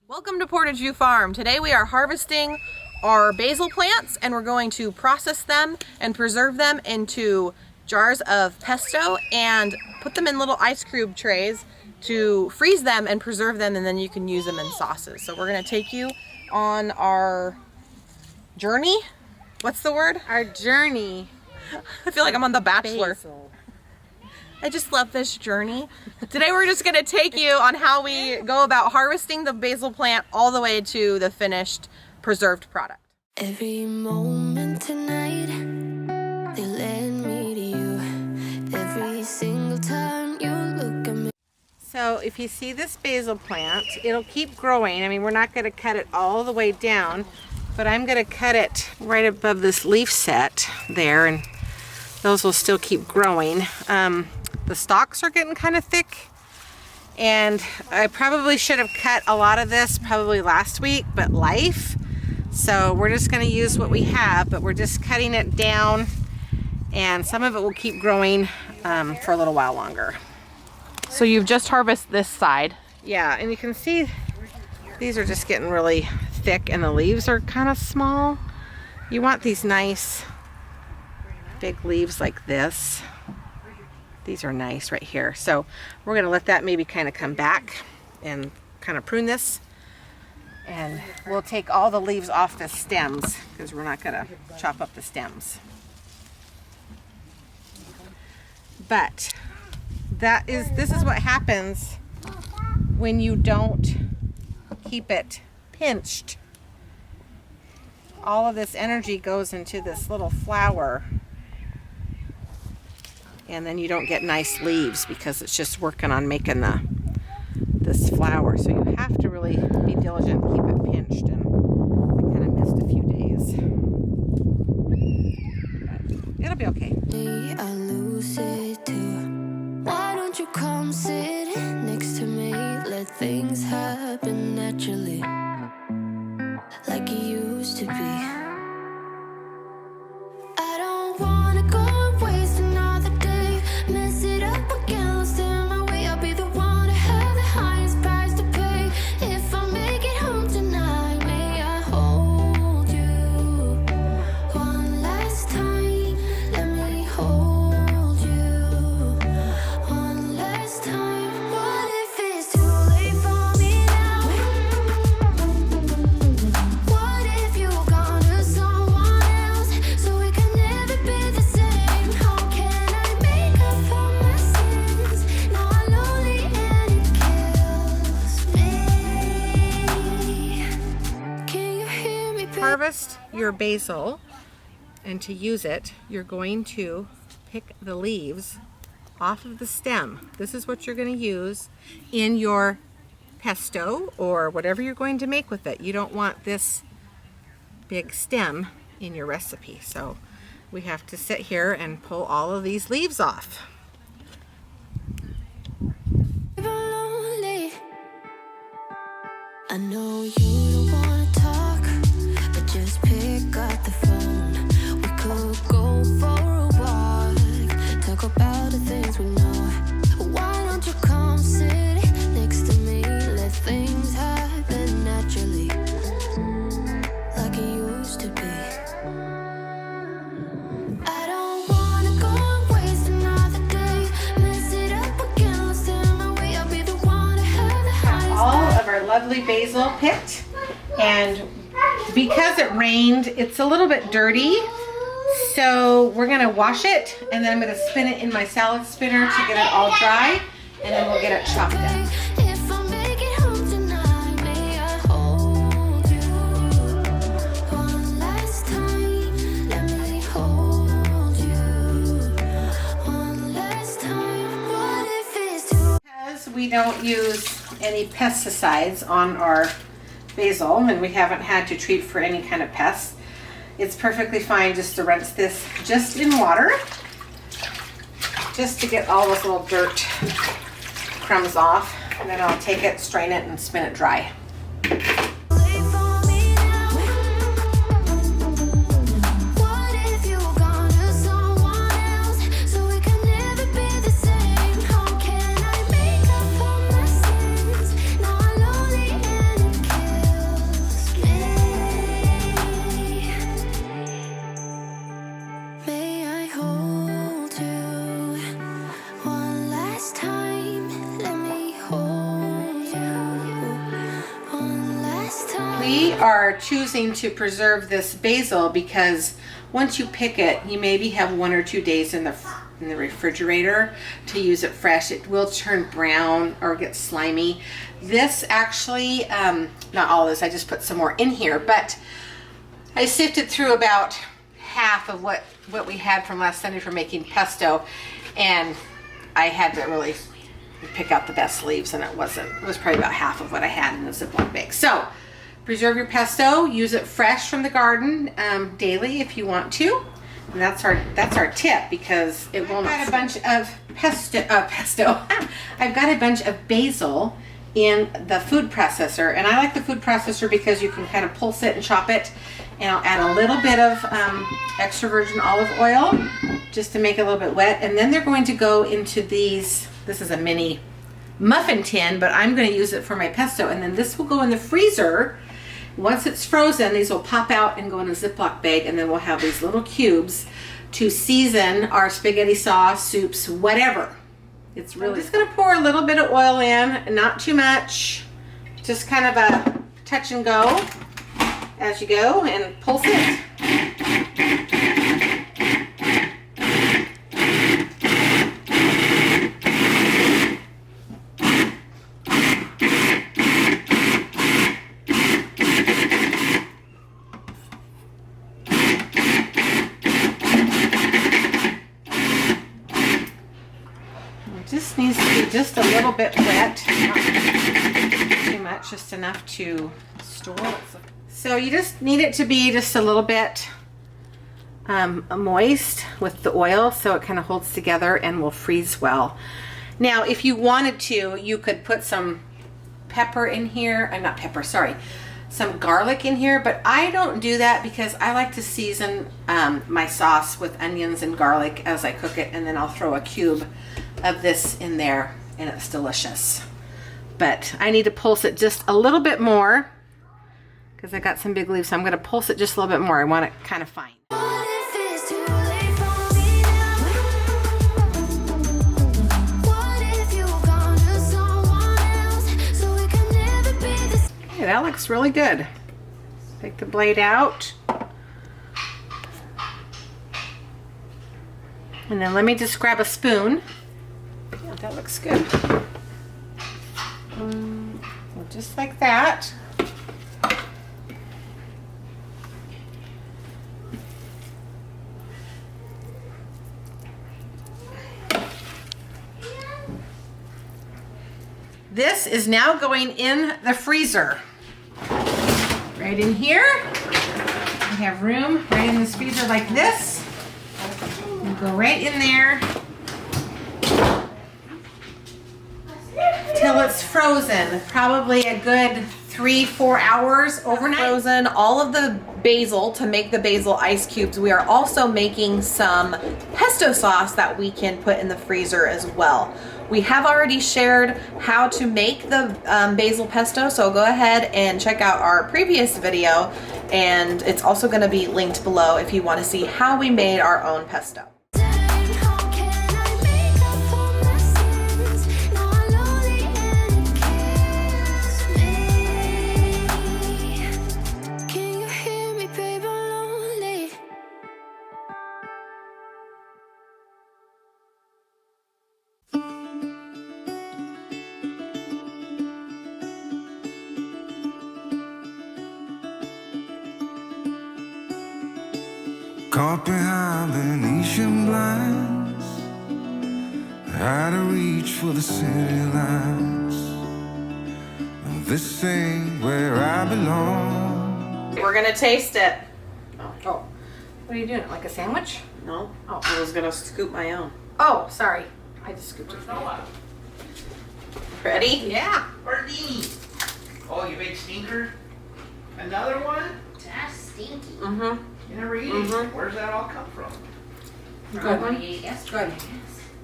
Welcome to Portage Farm. Today we are harvesting our basil plants and we're going to process them and preserve them into jars of pesto and put them in little ice cube trays to freeze them and preserve them, and then you can use them in sauces. So we're going to take you on our journey. What's the word? Our journey. I feel like I'm on The Bachelor. Basil. I just love this journey. Today we're just going to take you on how we go about harvesting the basil plant all the way to the finished preserved product. Every moment tonight, they led me to you. Every single time you look at me. So if you see this basil plant, it'll keep growing. I mean, we're not going to cut it all the way down, but I'm going to cut it right above this leaf set there, and those will still keep growing. The stalks are getting kind of thick, and I probably should have cut a lot of this probably last week, but life. So we're just going to use what we have, but we're just cutting it down, and some of it will keep growing for a little while longer. So you've just harvested this side. Yeah, and you can see these are just getting really thick and the leaves are kind of small. You want these nice big leaves like this. These are nice right here. So we're going to let that maybe kind of come back and kind of prune this. And we'll take all the leaves off the stems because we're not going to chop up the stems. But this is what happens when you don't keep it pinched. All of this energy goes into this little flower, and then you don't get nice leaves because it's just working on making this flower. So you have to really be diligent and keep it pinched, and I kind of missed a few days. But it'll be okay. I lose it too. Why don't you come sit next to me? Let things happen naturally, like it used to be. I don't wanna go and waste another day. Mess it up again, lost in my way. I'll be the one to have the highest price to pay. If I make it home tonight, may I hold you one last time? Let me hold you one last time. What if it's too late for me now? What if you gone to someone else, so we can never be the same? How can I make up for my sins? Now I'm lonely and it kills me. Can you hear me, baby? Harvest your basil, and to use it, you're going to pick the leaves off of the stem. This is what you're going to use in your pesto or whatever you're going to make with it. You don't want this big stem in your recipe, so we have to sit here and pull all of these leaves off. Lonely. I know you don't wanna talk, but just pick up the phone. We could go for a walk, talk about the things we know. Why don't you come sit next to me? Let things happen naturally, like it used to be. I don't wanna go and waste another day. Mess it up again, lost in my way. I'll be the one to have the highest. All of our lovely basil picked, and because it rained, it's a little bit dirty, so we're going to wash it, and then I'm going to spin it in my salad spinner to get it all dry, and then we'll get it chopped up. If I make it home tonight, may I hold you one last time? Let me hold you one last time. What if it's too? Because we don't use any pesticides on our basil, and we haven't had to treat for any kind of pests, it's perfectly fine just to rinse this just in water, just to get all those little dirt crumbs off, and then I'll take it, strain it, and spin it dry. Wait for me now. What if you gone to someone else, so we can never be the same? How can I make up for my sins? Now I'm lonely and it kills We are choosing to preserve this basil because once you pick it, you maybe have 1 or 2 days in the refrigerator to use it fresh. It will turn brown or get slimy. This actually, not all of this, I just put some more in here, but I sifted through about half of what we had from last Sunday for making pesto, and I had to really pick out the best leaves, and it was probably about half of what I had in the Ziploc bag. So preserve your pesto, use it fresh from the garden daily if you want to. And that's our tip, because it will not. I've got a bunch of pesto. I've got a bunch of basil in the food processor, and I like the food processor because you can kind of pulse it and chop it. And I'll add a little bit of extra virgin olive oil just to make it a little bit wet. And then they're going to go into these. This is a mini muffin tin, but I'm going to use it for my pesto. And then this will go in the freezer. Once it's frozen, these will pop out and go in a Ziploc bag, and then we'll have these little cubes to season our spaghetti sauce, soups, whatever. It's really. I'm just going to pour a little bit of oil in, not too much, just kind of a touch and go as you go, and pulse it. Just needs to be just a little bit wet, not too much, just enough to store. So you just need it to be just a little bit moist with the oil, so it kind of holds together and will freeze well. Now, if you wanted to, you could put some pepper in here. Not pepper, sorry. Some garlic in here, but I don't do that because I like to season my sauce with onions and garlic as I cook it, and then I'll throw a cube of this in there, and it's delicious. But I need to pulse it just a little bit more because I got some big leaves, so I'm going to pulse it just a little bit more. I want it kind of fine. What if it's too late for me now? What if you've gone to someone else, so we can never be the same? Hey, that looks really good. Take the blade out. And then let me just grab a spoon. Yeah, that looks good. Just like that. This is now going in the freezer. Right in here. We have room right in this freezer like this. We'll go right in there till it's frozen. Probably a good 3-4 hours overnight. Frozen all of the basil to make the basil ice cubes. We are also making some pesto sauce that we can put in the freezer as well. We have already shared how to make the basil pesto, so go ahead and check out our previous video, and it's also going to be linked below if you want to see how we made our own pesto. How can I make up for my sins? Now I'm lonely and it kills me. Can you hear me, babe? I'm lonely. Caught behind Venetian blinds, out of reach for the city lights. This ain't where I belong. We're going to taste it. Oh, what are you doing? Like a sandwich? No, Oh. I was going to scoop my own. Oh, sorry. I just scooped it. Ready? Yeah. Birdie! Oh, you made stinker? Another one? That's stinky. Mm-hmm. You never eat it. Where's that all come from? Good one. Yesterday.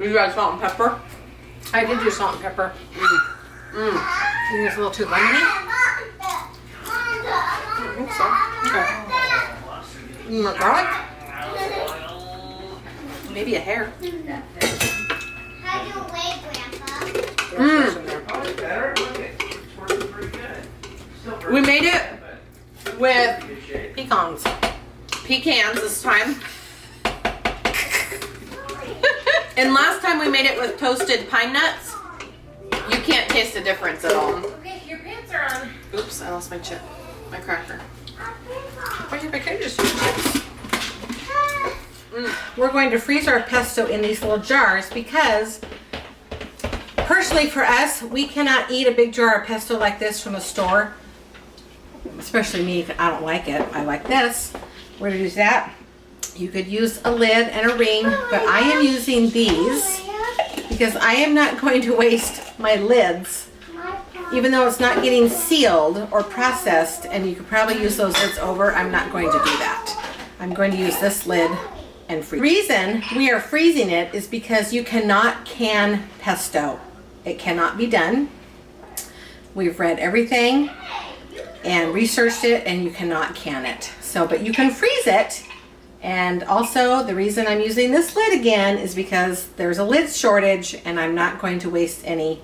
You got salt and pepper? I did do salt and pepper. You think it's a little too lemony? I think so. You want garlic? Maybe a hair. How do you weigh, Grandpa? Oh, it's better. Look, it's working pretty good. Still We made it with Pecans. pecans this time. And last time we made it with toasted pine nuts. You can't taste the difference at all. Okay, your pants are on. Oops, I lost my chip. My cracker. I could just use chips. We're going to freeze our pesto in these little jars because personally for us, we cannot eat a big jar of pesto like this from a store. Especially me, I don't like it. I like this. We're going to use that. You could use a lid and a ring, but I am using these because I am not going to waste my lids. Even though it's not getting sealed or processed, and you could probably use those lids over, I'm not going to do that. I'm going to use this lid and freeze. The reason we are freezing it is because you cannot can pesto. It cannot be done. We've read everything and researched it, and you cannot can it. So, but you can freeze it. And also the reason I'm using this lid again is because there's a lid shortage and I'm not going to waste any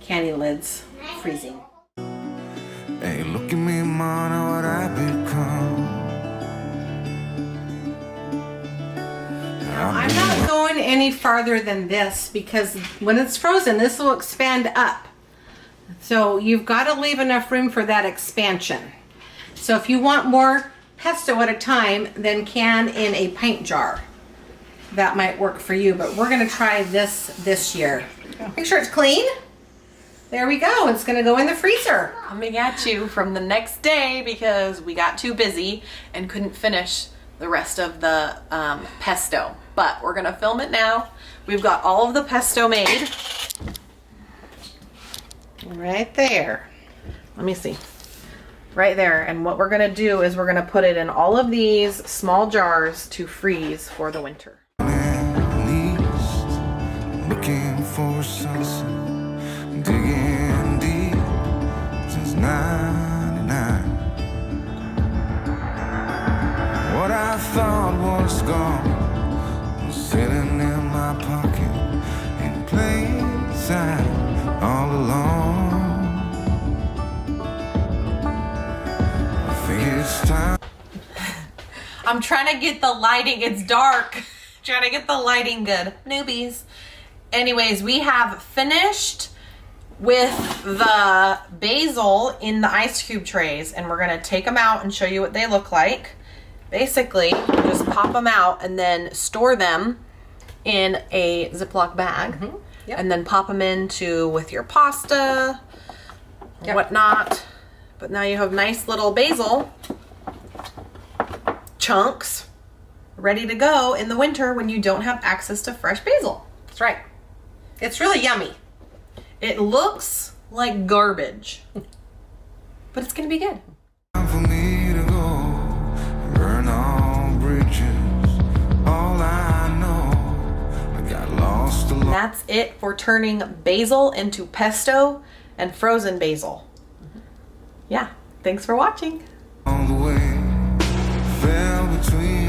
canning lids freezing. Hey, look at me, man, what I become. I'm not going any farther than this because when it's frozen, this will expand up. So you've got to leave enough room for that expansion. So if you want more pesto at a time, then can in a pint jar. That might work for you, but we're going to try this year. Make sure it's clean. There we go. It's going to go in the freezer. Coming at you from the next day because we got too busy and couldn't finish the rest of the pesto. But we're going to film it now. We've got all of the pesto made. Right there. Let me see. Right there. And what we're going to do is we're going to put it in all of these small jars to freeze for the winter. Looking for sunset, digging deep since '99. What I thought was gone was sitting in my pocket in plain sight all along. I think it's time. I'm trying to get the lighting. It's dark. Trying to get the lighting good. Newbies. Anyways, we have finished with the basil in the ice cube trays, and we're going to take them out and show you what they look like. Basically, you just pop them out and then store them in a Ziploc bag. Yep. And then pop them into with your pasta, whatnot. But now you have nice little basil chunks ready to go in the winter when you don't have access to fresh basil. That's right. It's really yummy. It looks like garbage, but it's gonna be good. Time for me to go, burn all bridges. All I know, I got lost along. That's it for turning basil into pesto and frozen basil. Yeah, thanks for watching. The way fell between